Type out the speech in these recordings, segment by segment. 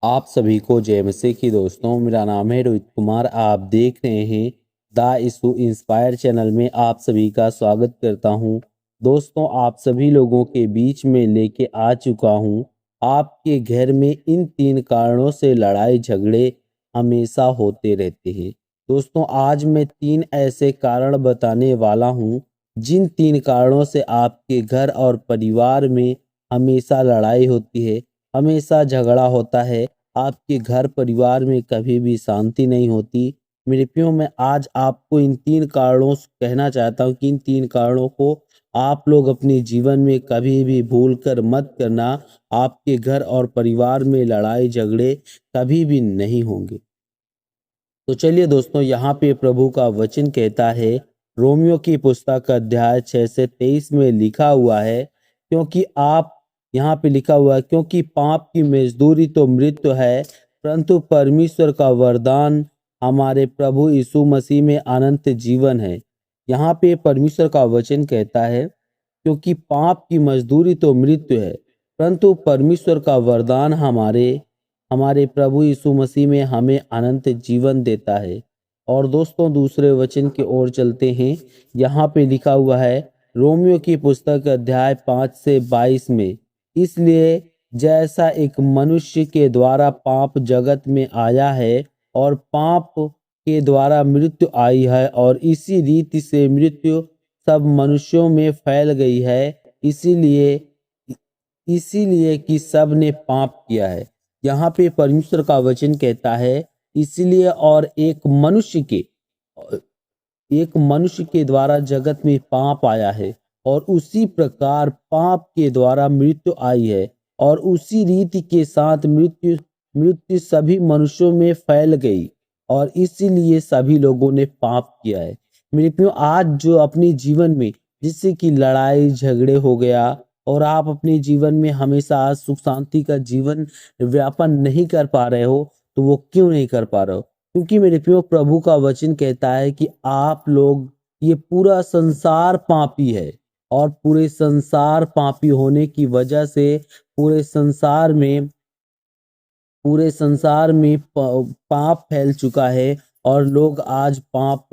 आप सभी को जय मसीह की दोस्तों। मेरा नाम है रोहित कुमार। आप देख रहे हैं द इशू इंस्पायर चैनल में आप सभी का स्वागत करता हूं। दोस्तों, आप सभी लोगों के बीच में लेके आ चुका हूं। आपके घर में इन 3 कारणों से लड़ाई झगड़े हमेशा होते रहते हैं। दोस्तों, आज मैं 3 ऐसे कारण बताने वाला हूं जिन 3 कारणों से आपके घर और परिवार में हमेशा लड़ाई होती है, हमेशा झगड़ा होता है। आपके घर परिवार में कभी भी शांति नहीं होती। मेरे प्रियो, मैं आज आपको इन 3 कारणों से कहना चाहता हूँ कि इन 3 कारणों को आप लोग अपने जीवन में कभी भी भूल कर मत करना। आपके घर और परिवार में लड़ाई झगड़े कभी भी नहीं होंगे। तो चलिए दोस्तों, यहाँ पे प्रभु का वचन कहता है, रोमियो की पुस्तक अध्याय 6 से 23 में लिखा हुआ है, क्योंकि आप यहाँ पे लिखा हुआ है, क्योंकि पाप की मजदूरी तो मृत्यु है, परंतु परमेश्वर का वरदान हमारे प्रभु यीशु मसीह में अनंत जीवन है। यहाँ पे परमेश्वर का वचन कहता है, क्योंकि पाप की मजदूरी तो मृत्यु है, परंतु परमेश्वर का वरदान हमारे हमारे प्रभु यीशु मसीह में हमें अनंत जीवन देता है। और दोस्तों, दूसरे वचन की ओर चलते हैं। यहाँ पे लिखा हुआ है, रोमियो की पुस्तक अध्याय 5 से 22 में, इसलिए जैसा एक मनुष्य के द्वारा पाप जगत में आया है और पाप के द्वारा मृत्यु आई है, और इसी रीति से मृत्यु सब मनुष्यों में फैल गई है, इसीलिए इसीलिए कि सब ने पाप किया है। यहाँ पे परमेश्वर का वचन कहता है, इसलिए और एक मनुष्य के द्वारा जगत में पाप आया है, और उसी प्रकार पाप के द्वारा मृत्यु आई है, और उसी रीति के साथ मृत्यु मृत्यु सभी मनुष्यों में फैल गई, और इसीलिए सभी लोगों ने पाप किया है। मेरे प्रियो, आज जो अपने जीवन में जिससे कि लड़ाई झगड़े हो गया, और आप अपने जीवन में हमेशा आज सुख शांति का जीवन व्यापन नहीं कर पा रहे हो, तो वो क्यों नहीं कर पा रहे हो? क्योंकि मेरे प्रियो, प्रभु का वचन कहता है कि आप लोग, ये पूरा संसार पापी है, और पूरे संसार पापी होने की वजह से पूरे संसार में पाप फैल चुका है, और लोग आज पाप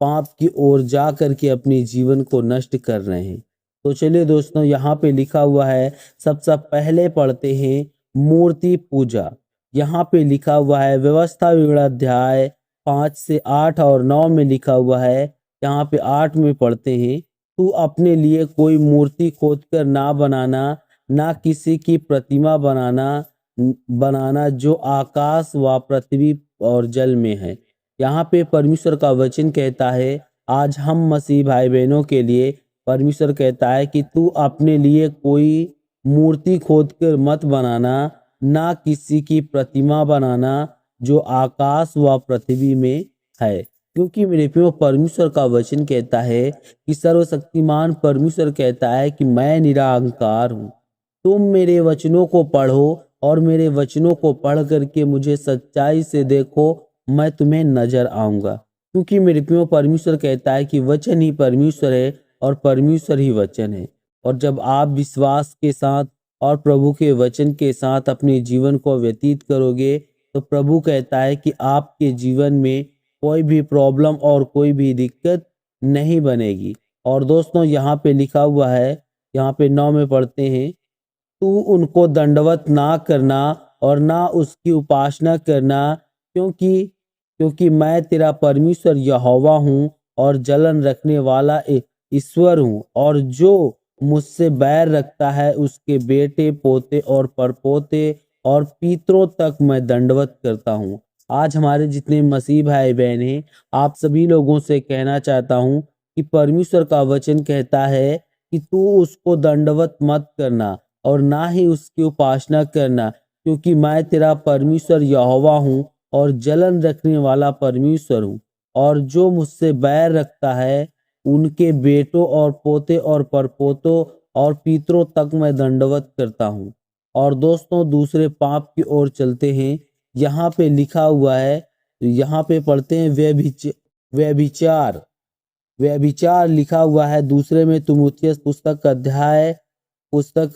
पाप की ओर जा करके अपने जीवन को नष्ट कर रहे हैं। तो चलिए दोस्तों, यहाँ पे लिखा हुआ है, सबसे पहले पढ़ते हैं मूर्ति पूजा। यहाँ पे लिखा हुआ है, व्यवस्था विवरण अध्याय 5 से 8 और 9 में लिखा हुआ है। यहाँ पे 8 में पढ़ते हैं, तू अपने लिए कोई मूर्ति खोद कर ना बनाना, ना किसी की प्रतिमा बनाना जो आकाश व पृथ्वी और जल में है। यहाँ पे परमेश्वर का वचन कहता है, आज हम मसीह भाई बहनों के लिए परमेश्वर कहता है कि तू अपने लिए कोई मूर्ति खोद कर मत बनाना, ना किसी की प्रतिमा बनाना जो आकाश व पृथ्वी में है। क्योंकि मेरे प्रियो, परमेश्वर का वचन कहता है कि सर्वशक्तिमान परमेश्वर कहता है कि मैं निरांकार हूँ। तुम मेरे वचनों को पढ़ो, और मेरे वचनों को पढ़ करके मुझे सच्चाई से देखो, मैं तुम्हें नजर आऊंगा। क्योंकि मेरे प्रियो, परमेश्वर कहता है कि वचन ही परमेश्वर है, और परमेश्वर ही वचन है। और जब आप विश्वास के साथ और प्रभु के वचन के साथ अपने जीवन को व्यतीत करोगे, तो प्रभु कहता है कि आपके जीवन में कोई भी प्रॉब्लम और कोई भी दिक्कत नहीं बनेगी। और दोस्तों, यहाँ पे लिखा हुआ है, यहाँ पे 9 में पढ़ते हैं, तू उनको दंडवत ना करना और ना उसकी उपासना करना, क्योंकि क्योंकि मैं तेरा परमेश्वर यहोवा हूँ, और जलन रखने वाला ईश्वर हूँ, और जो मुझसे बैर रखता है उसके बेटे पोते और परपोते और पितरों तक मैं दंडवत करता हूँ। आज हमारे जितने मसीह भाई बहन हैं, आप सभी लोगों से कहना चाहता हूँ कि परमेश्वर का वचन कहता है कि तू उसको दंडवत मत करना, और ना ही उसकी उपासना करना, क्योंकि मैं तेरा परमेश्वर यहोवा हूँ, और जलन रखने वाला परमेश्वर हूँ, और जो मुझसे बैर रखता है उनके बेटों और पोते और परपोतों और पितरों तक मैं दंडवत करता हूँ। और दोस्तों, दूसरे पाप की ओर चलते हैं। यहाँ पे लिखा हुआ है, यहाँ पे पढ़ते हैं, व्यभिचार व्यभिचार लिखा हुआ है। दूसरे में तुमुथियुस पुस्तक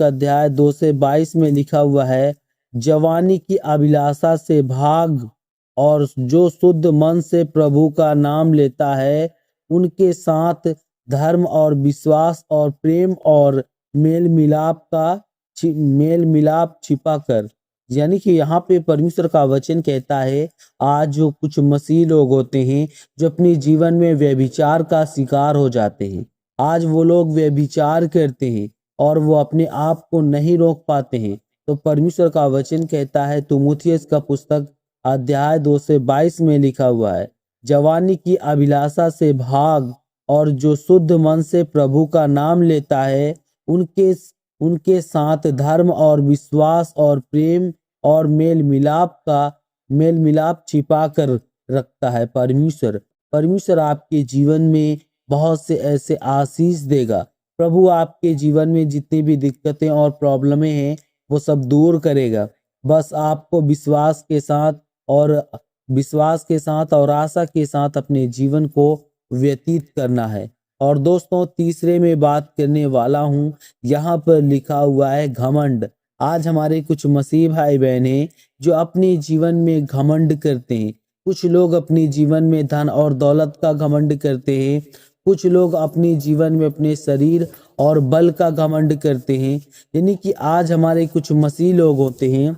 अध्याय 2 से 22 में लिखा हुआ है, जवानी की अभिलाषा से भाग और जो शुद्ध मन से प्रभु का नाम लेता है उनके साथ धर्म और विश्वास और प्रेम और मेल मिलाप छिपा कर। यानी कि यहाँ पे परमेश्वर का वचन कहता है आज जो कुछ मसीह लोग होते हैं जो अपने जीवन में व्यभिचार का शिकार हो जाते हैं, आज वो लोग व्यभिचार करते हैं और वो अपने आप को नहीं रोक पाते हैं, तो परमेश्वर का वचन कहता है तीमुथियुस का पुस्तक अध्याय 2 से 22 में लिखा हुआ है, जवानी की अभिलाषा से भाग और जो शुद्ध मन से प्रभु का नाम लेता है उनके उनके साथ धर्म और विश्वास और प्रेम और मेल मिलाप छिपा कर रखता है। परमेश्वर आपके जीवन में बहुत से ऐसे आशीष देगा। प्रभु आपके जीवन में जितनी भी दिक्कतें और प्रॉब्लमें हैं वो सब दूर करेगा। बस आपको विश्वास के साथ और आशा के साथ अपने जीवन को व्यतीत करना है। और दोस्तों तीसरे में बात करने वाला हूं, यहाँ पर लिखा हुआ है घमंड। आज हमारे कुछ मसीह भाई बहन हैं जो अपने जीवन में घमंड करते हैं। कुछ लोग अपने जीवन में धन और दौलत का घमंड करते हैं, कुछ लोग अपने जीवन में अपने शरीर और बल का घमंड करते हैं। यानी कि आज हमारे कुछ मसीह लोग होते हैं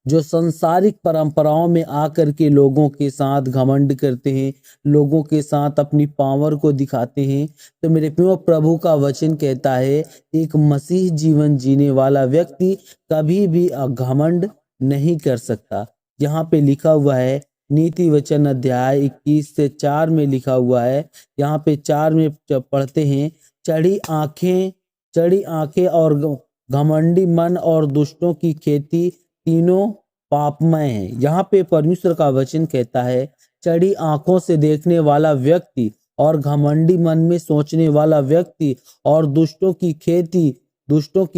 जो संसारिक परंपराओं में आकर के लोगों के साथ घमंड करते हैं, लोगों के साथ अपनी पावर को दिखाते हैं। तो मेरे प्रियो प्रभु का वचन कहता है एक मसीह जीवन जीने वाला व्यक्ति कभी भी घमंड नहीं कर सकता। यहाँ पे लिखा हुआ है नीति वचन अध्याय 21 से 4 में लिखा हुआ है। यहाँ पे 4 में पढ़ते हैं, चढ़ी आंखें और घमंडी मन और दुष्टों की खेती तीनों पापमय हैं। यहाँ पे परमेश्वर का वचन कहता है चढ़ी आंखों से देखने वाला व्यक्ति और घमंडी मन में सोचने वाला व्यक्ति और दुष्टों की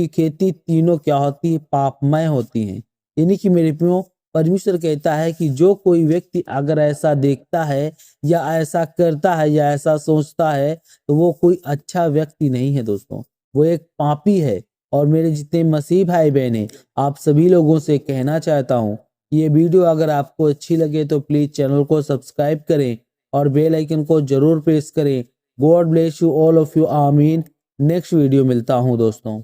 खेती तीनों क्या होती है? पापमय होती हैं। यानी कि मेरे प्रियो परमेश्वर कहता है कि जो कोई व्यक्ति अगर ऐसा देखता है या ऐसा करता है या ऐसा सोचता है तो वो कोई अच्छा व्यक्ति नहीं है दोस्तों, वो एक पापी है। और मेरे जितने मसीह भाई बहन आप सभी लोगों से कहना चाहता हूँ ये वीडियो अगर आपको अच्छी लगे तो प्लीज चैनल को सब्सक्राइब करें और बेल आइकन को जरूर प्रेस करें। God bless you all of you, आमीन। नेक्स्ट वीडियो मिलता हूँ दोस्तों।